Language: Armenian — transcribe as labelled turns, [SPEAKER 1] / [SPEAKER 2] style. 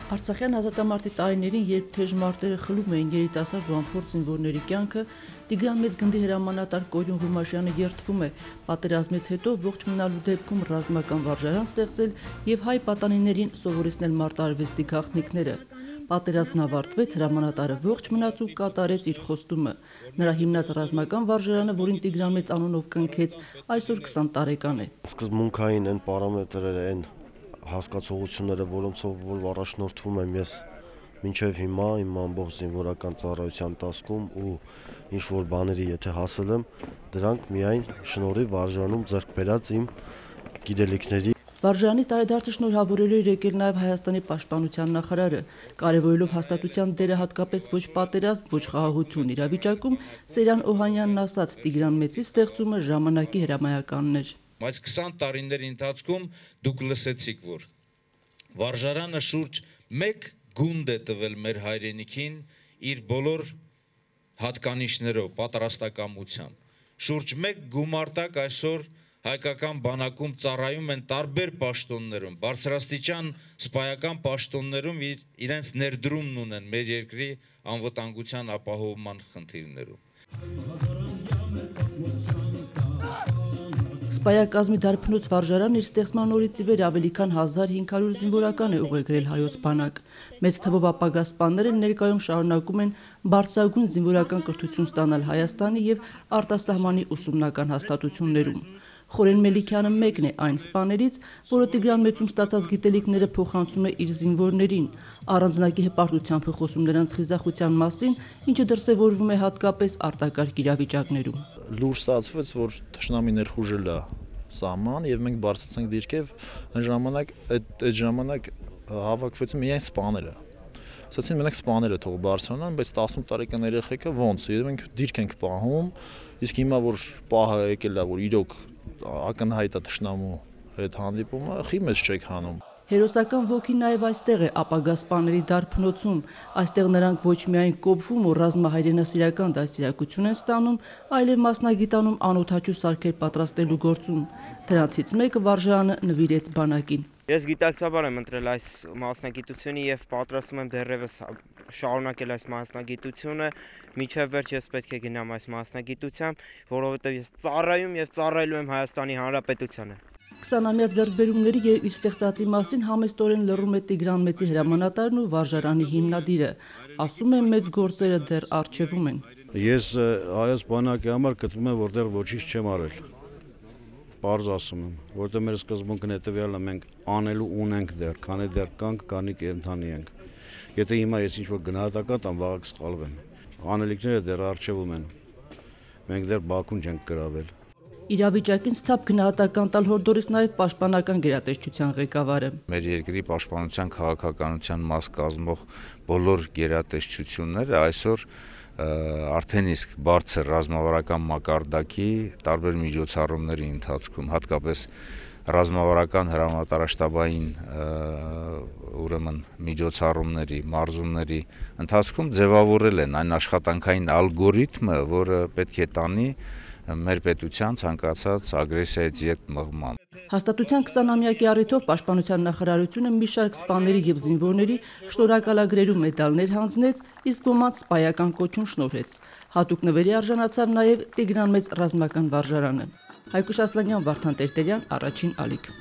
[SPEAKER 1] Արցախյան ազատամարտի տարիներին, երբ թեժ մարտերը խլում էին երիտասարդ ու անփորձ զինվորների կյանքը, Տիգրան Մեծգնդի հրամանատար Կորյուն Ռումաշյանը երդվում է պատերազմից հետո ողջ մնալու դեպքում ռազմական վարժարան ստեղծել եւ հայ պատանիներին սովորեցնել մարտարվեստի գաղտնիքները։ Պատերազմն ավարտվեց, հրամանատարը ողջ մնաց ու կատարեց իր խոստումը։ Նրա հիմնած ռազմական վարժարանը, որին Տիգրան Մեծ անունով կնքեց, այսօր 20 տարեկան է։
[SPEAKER 2] Սկզբունքային են պարամետրերը, են հասկացողությունները, որոնցով որ առաջնորդվում եմ ես մինչև հիմա իմ ամբողջ զինվորական ծառայության ընթացքում ու ինչ որ բաների եթե հասել եմ, դրանք միայն շնորհիվ վարժանում ձեռք բերած իմ գիտելիքների։
[SPEAKER 1] Վարժանի տարեդարձը շնորհավորելու էր եկել նաև Հայաստանի պաշտպանության նախարարը, կարևորելով հաստատության դերը հատկապես ոչ պատերազմ, ոչ խաղաղություն իրավիճակում, Սերյան Օհանյանն ասաց, Տիգրան Մեծի ստեղծումը ժամանակի հրամայականն էր։
[SPEAKER 3] Բայց 20 տարիների ընթացքում դուք լսեցիք, որ վարժարանը շուրջ 1 գունդ է տվել մեր հայրենիքին իր բոլոր հատկանիշներով, պատրաստակամությամբ։ Շուրջ 1 գումարտակ այսօր հայկական բանակում ծառայում են տարբեր պաշտոններում, բարձրաստիճան սպայական պաշտոններում իրենց ներդրումն ունեն մեր երկրի անվտանգության ապահովման խնդիրներում։
[SPEAKER 1] Սպայակազմի դարբնոց վարժարանն իր ստեղծման օրից ի վեր ավելի քան 1500 զինվորական է ուղեկրել հայոց բանակ։ Մեծ թվով ապագա սպաները ներկայում շարունակում են բարձրագույն զինվորական կրթություն ստանալ Հայաստանի եւ արտասահմանի ուսումնական հաստատություններում։ Խորեն Մելիքյանը մեկն է այն սպաներից, որը Տիգրան Մեծում ստացած գիտելիքները փոխանցում է իր զինվորներին, առանձնակի հպարտությամբ խոսում նրանց խիզախության մասին, ինչը դրսևորվում է հատկապես արտակարգ իրավիճակներում։
[SPEAKER 4] Լուր ստացվեց, որ թշնամի ներխուժել է սահման եւ մենք բարձրացանք դիրքև, այդ ժամանակ հավաքվեցին միայն սպաները։ Ասացին մենակ սպաները թող բարձրանան, բայց 18 տարեկան երեխեքը ոնց, մենք դիրք ենք պահում, իսկ հիմա որ պահը եկել է, որ իրոք ակնհայտ է թշնամու հետ հանդիպումը, խի մեծ չեք հանում։
[SPEAKER 1] Հերոսական ոգին նաև այստեղ է ապագա սպաների դարբնոցում, այստեղ նրանք ոչ միայն կոփվում ու ռազմահայրենասիրական դաստիարակություն են ստանում, այլև մասնագիտանում անօդաչու սարքեր պատրաստելու գործում։ Դրանցից մեկը վարժարանը նվիրեց բանակին։
[SPEAKER 5] Ես գիտակցաբար եմ ընտրել այս մասնագիտությունը եւ պատրաստում եմ դեռևս շարունակել այս մասնագիտությունը, մինչև վերջ ես պետք է գնամ այս մասնագիտությամբ, որովհետեւ ես ծառայում եւ ծառայելու եմ Հայաստանի Հանրապետությանը։
[SPEAKER 1] 20-ամյա ձեռքբերումների եւ իր ստեղծածի մասին համեստորեն լռում է Տիգրան Մեծի հրամանատարն ու վարժարանի հիմնադիրը, ասում է մեծ գործերը դեռ առջևում են։
[SPEAKER 2] Ես հայոց բանակի համար գտնում եմ, որ դեռ ոչինչ չեմ արել։ Պարզ ասում եմ, որտեղ մեր սկզբունքն հետեւյալն է, մենք անելու ունենք դեռ, քանի դեռ կանք, քանի կենթանի ենք։ Եթե հիմա ես ինչ-որ գնահատական տամ, վաղը կսխալվեմ։ Անելիքները դեռ առջևում են։ Մենք դեռ Բաքուն չենք գրավել։
[SPEAKER 1] Իրավիճակին ցտապ գնահատական տալ հորդորից նաև պաշտպանական գերատեսչության ղեկավարը։
[SPEAKER 3] Մեր երկրի պաշտպանության քաղաքականության մաս կազմող բոլոր գերատեսչությունները այսօր արդեն իսկ բարձր ռազմավարական մակարդակի տարբեր միջոցառումների ընթացքում, հատկապես ռազմավարական հրամանատարաշտաբային ուրեմն միջոցառումների, մարզումների ընթացքում ձևավորել են այն աշխատանքային ալգորիթմը, որը պետք է տանի մեր պետության ցանկացած ագրեսիայից ելք մղման։
[SPEAKER 1] Հաստատության 20-ամյակի առիթով Պաշտպանության նախարարությունը մի շարք սպաների եւ զինվորների շնորհակալագրերու մեդալներ հանձնեց, իսկ ոմանց սպայական կոչում շնորհեց։ Հատուկ նվերի արժանացավ նաեւ Տիգրան Մեծ ռազմական վարժարանը։ Հայկուշ Ասլանյան, Վարդան Տերտերյան, Առաջին ալիք։